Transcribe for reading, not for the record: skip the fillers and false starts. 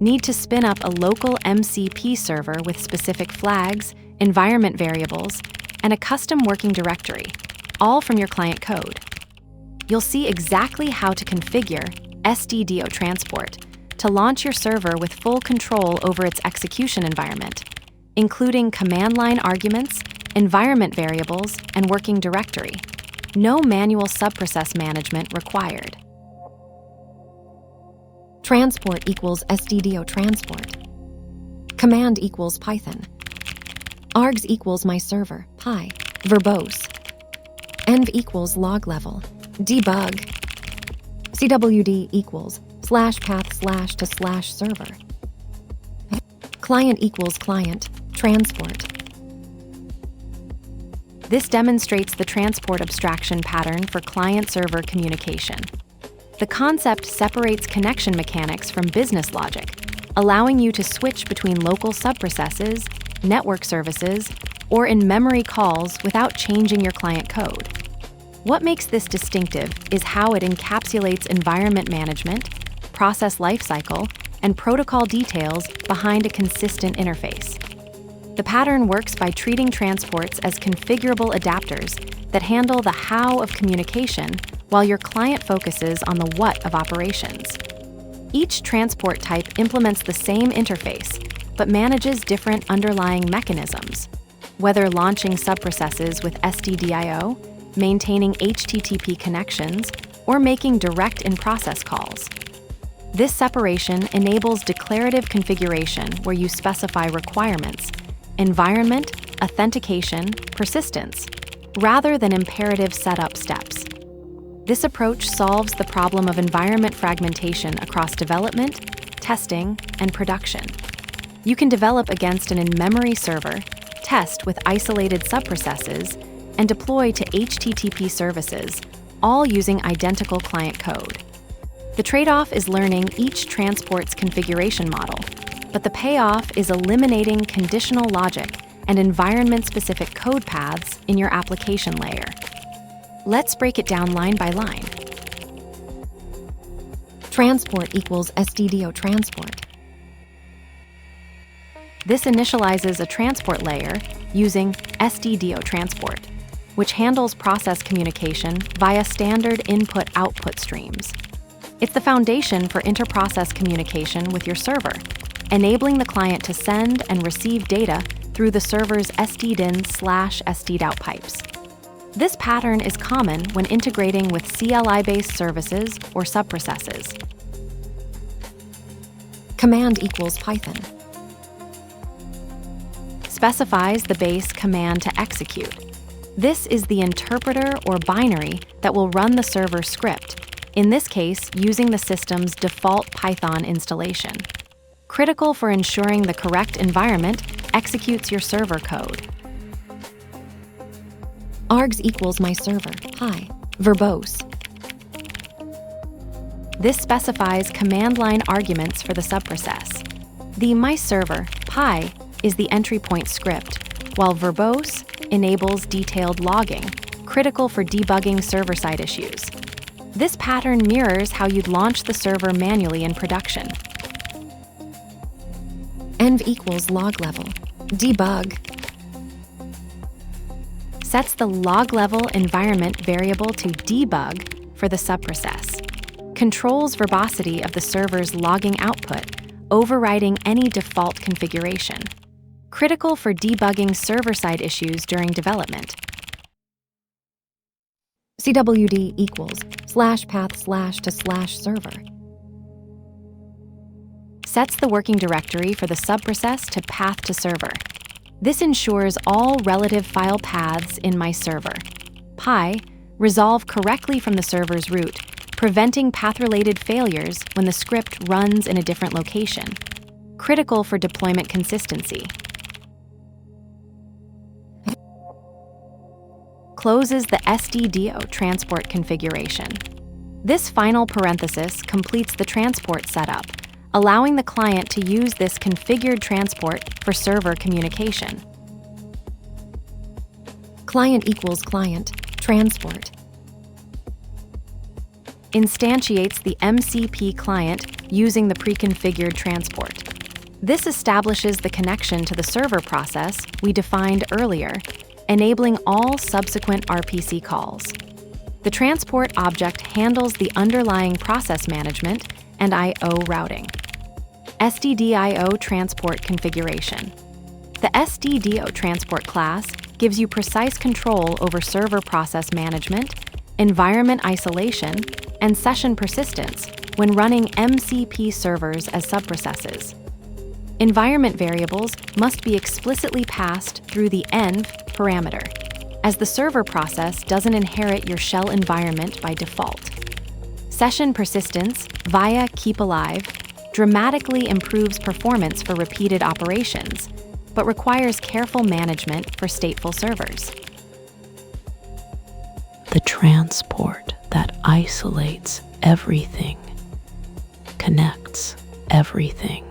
Need to spin up a local MCP server with specific flags, environment variables, and a custom working directory, all from your client code. You'll see exactly how to configure StdioTransport to launch your server with full control over its execution environment, including command line arguments, environment variables, and working directory. No manual subprocess management required. Transport equals StdioTransport. Command equals Python. args equals my server, pi, verbose. env equals log level, debug. cwd equals /path/ to /server. Client equals client, transport. This demonstrates the transport abstraction pattern for client-server communication. The concept separates connection mechanics from business logic, allowing you to switch between local subprocesses, network services, or in-memory calls without changing your client code. What makes this distinctive is how it encapsulates environment management, process lifecycle, and protocol details behind a consistent interface. The pattern works by treating transports as configurable adapters that handle the how of communication while your client focuses on the what of operations. Each transport type implements the same interface, but manages different underlying mechanisms, whether launching subprocesses with STDIO, maintaining HTTP connections, or making direct in-process calls. This separation enables declarative configuration where you specify requirements, environment, authentication, persistence, rather than imperative setup steps. This approach solves the problem of environment fragmentation across development, testing, and production. You can develop against an in-memory server, test with isolated subprocesses, and deploy to HTTP services, all using identical client code. The trade-off is learning each transport's configuration model, but the payoff is eliminating conditional logic and environment-specific code paths in your application layer. Let's break it down line by line. Transport equals StdioTransport. This initializes a transport layer using StdioTransport, which handles process communication via standard input-output streams. It's the foundation for inter-process communication with your server, enabling the client to send and receive data through the server's stdin/stdout pipes. This pattern is common when integrating with CLI-based services or subprocesses. Command equals Python. Specifies the base command to execute. This is the interpreter or binary that will run the server script, in this case using the system's default Python installation. Critical for ensuring the correct environment executes your server code. args equals my server, pi, verbose. This specifies command line arguments for the subprocess. The myServer, pi, is the entry point script, while verbose enables detailed logging, critical for debugging server-side issues. This pattern mirrors how you'd launch the server manually in production. env equals log level, debug. Sets the log level environment variable to debug for the subprocess. Controls verbosity of the server's logging output, overriding any default configuration. Critical for debugging server-side issues during development. cwd equals /path/ to /server. Sets the working directory for the subprocess to path to server. This ensures all relative file paths in myServer, pi, resolve correctly from the server's root, preventing path-related failures when the script runs in a different location. Critical for deployment consistency. Closes the StdioTransport configuration. This final parenthesis completes the transport setup, allowing the client to use this configured transport for server communication. Client equals client, transport. instantiates the MCP client using the preconfigured transport. This establishes the connection to the server process we defined earlier, enabling all subsequent RPC calls. The transport object handles the process management and I/O routing. StdioTransport configuration. The StdioTransport class gives you precise control over server process management, environment isolation, and session persistence when running MCP servers as subprocesses. Environment variables must be explicitly passed through the env parameter, as the server process doesn't inherit your shell environment by default. Session persistence via keepAlive dramatically improves performance for repeated operations, but requires careful management for stateful servers. The transport that isolates everything connects everything.